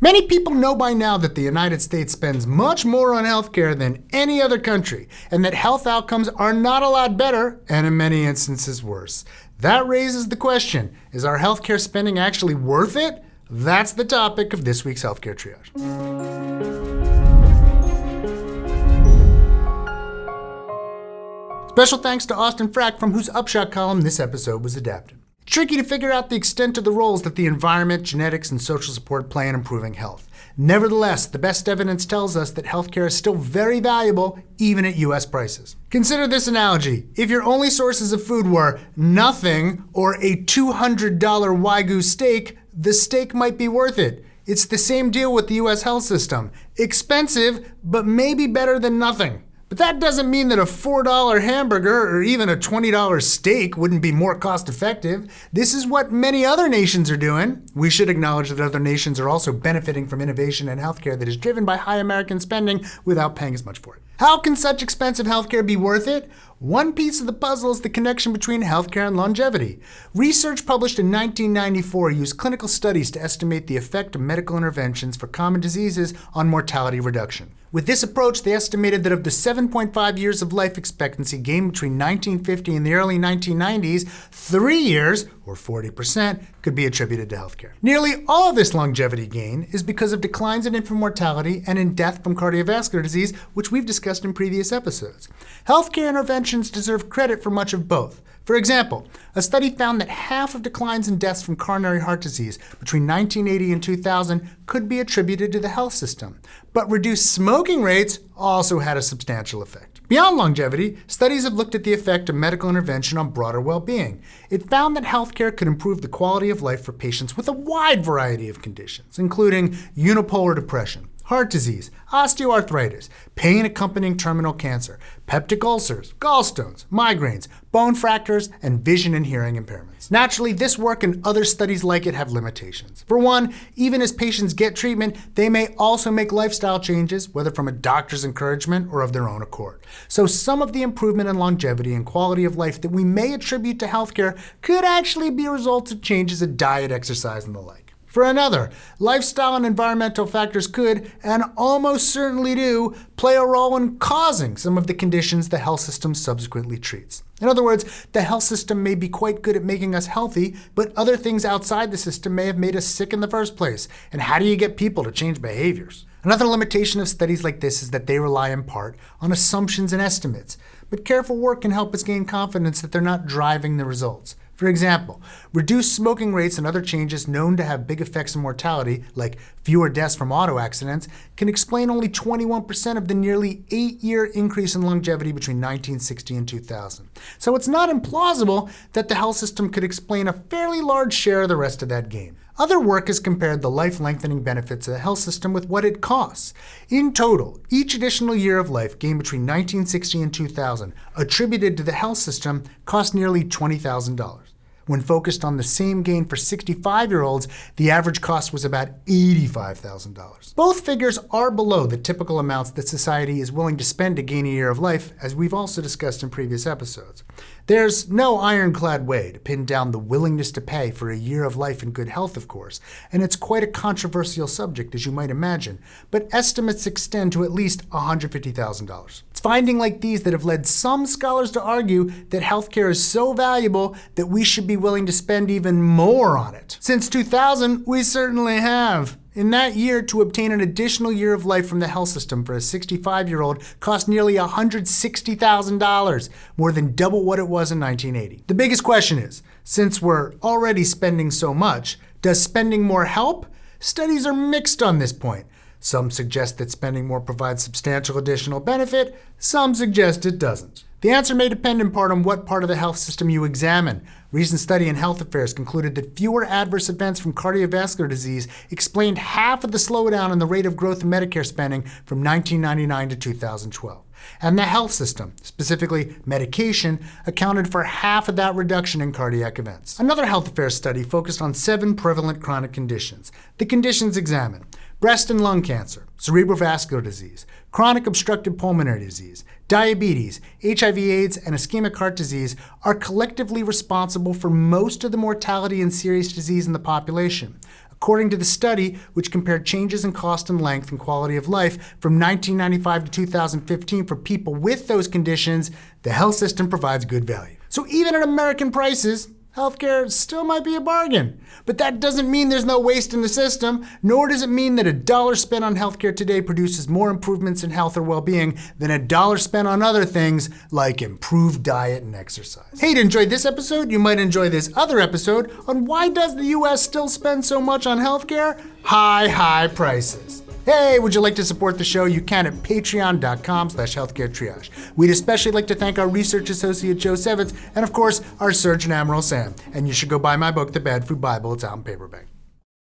Many people know by now that the United States spends much more on healthcare than any other country, and that health outcomes are not a lot better, and in many instances worse. That raises the question, is our healthcare spending actually worth it? That's the topic of this week's Healthcare Triage. Special thanks to Austin Frack, from whose Upshot column this episode was adapted. It's tricky to figure out the extent of the roles that the environment, genetics, and social support play in improving health. Nevertheless, the best evidence tells us that healthcare is still very valuable, even at US prices. Consider this analogy. If your only sources of food were nothing or a $200 Wagyu steak, the steak might be worth it. It's the same deal with the US health system. Expensive, but maybe better than nothing. But that doesn't mean that a $4 hamburger or even a $20 steak wouldn't be more cost effective. This is what many other nations are doing. We should acknowledge that other nations are also benefiting from innovation in healthcare that is driven by high American spending without paying as much for it. How can such expensive healthcare be worth it? One piece of the puzzle is the connection between healthcare and longevity. Research published in 1994 used clinical studies to estimate the effect of medical interventions for common diseases on mortality reduction. With this approach, they estimated that of the 7.5 years of life expectancy gained between 1950 and the early 1990s, 3 years, or 40%, could be attributed to healthcare. Nearly all of this longevity gain is because of declines in infant mortality and in death from cardiovascular disease, which we've discussed in previous episodes. Healthcare interventions deserve credit for much of both. For example, a study found that half of declines in deaths from coronary heart disease between 1980 and 2000 could be attributed to the health system. But reduced smoking rates also had a substantial effect. Beyond longevity, studies have looked at the effect of medical intervention on broader well-being. It found that healthcare could improve the quality of life for patients with a wide variety of conditions, including unipolar depression, heart disease, osteoarthritis, pain accompanying terminal cancer, peptic ulcers, gallstones, migraines, bone fractures, and vision and hearing impairments. Naturally, this work and other studies like it have limitations. For one, even as patients get treatment, they may also make lifestyle changes, whether from a doctor's encouragement or of their own accord. So some of the improvement in longevity and quality of life that we may attribute to healthcare could actually be a result of changes in diet, exercise, and the like. For another, lifestyle and environmental factors could, and almost certainly do, play a role in causing some of the conditions the health system subsequently treats. In other words, the health system may be quite good at making us healthy, but other things outside the system may have made us sick in the first place. And how do you get people to change behaviors? Another limitation of studies like this is that they rely in part on assumptions and estimates. But careful work can help us gain confidence that they're not driving the results. For example, reduced smoking rates and other changes known to have big effects on mortality, like fewer deaths from auto accidents, can explain only 21% of the nearly 8-year increase in longevity between 1960 and 2000. So it's not implausible that the health system could explain a fairly large share of the rest of that gain. Other work has compared the life-lengthening benefits of the health system with what it costs. In total, each additional year of life gained between 1960 and 2000 attributed to the health system cost nearly $20,000. When focused on the same gain for 65-year-olds, the average cost was about $85,000. Both figures are below the typical amounts that society is willing to spend to gain a year of life, as we've also discussed in previous episodes. There's no ironclad way to pin down the willingness to pay for a year of life in good health, of course, and it's quite a controversial subject, as you might imagine, but estimates extend to at least $150,000. It's findings like these that have led some scholars to argue that healthcare is so valuable that we should be willing to spend even more on it. Since 2000, we certainly have. In that year, to obtain an additional year of life from the health system for a 65-year-old cost nearly $160,000, more than double what it was in 1980. The biggest question is, since we're already spending so much, does spending more help? Studies are mixed on this point. Some suggest that spending more provides substantial additional benefit, some suggest it doesn't. The answer may depend in part on what part of the health system you examine. Recent study in Health Affairs concluded that fewer adverse events from cardiovascular disease explained half of the slowdown in the rate of growth in Medicare spending from 1999 to 2012. And the health system, specifically medication, accounted for half of that reduction in cardiac events. Another Health Affairs study focused on 7 prevalent chronic conditions. The conditions examined: breast and lung cancer, cerebrovascular disease, chronic obstructive pulmonary disease, diabetes, HIV/AIDS, and ischemic heart disease are collectively responsible for most of the mortality and serious disease in the population. According to the study, which compared changes in cost and length and quality of life from 1995 to 2015 for people with those conditions, the health system provides good value. So even at American prices, healthcare still might be a bargain. But that doesn't mean there's no waste in the system, nor does it mean that $1 spent on healthcare today produces more improvements in health or well-being than $1 spent on other things like improved diet and exercise. Hey, to enjoy this episode, you might enjoy this other episode on why does the US still spend so much on healthcare? High prices. Hey, would you like to support the show? You can at patreon.com/healthcaretriage. We'd especially like to thank our research associate Joe Sevitz and of course our Surgeon Admiral Sam. And you should go buy my book, The Bad Food Bible. It's out in paperback.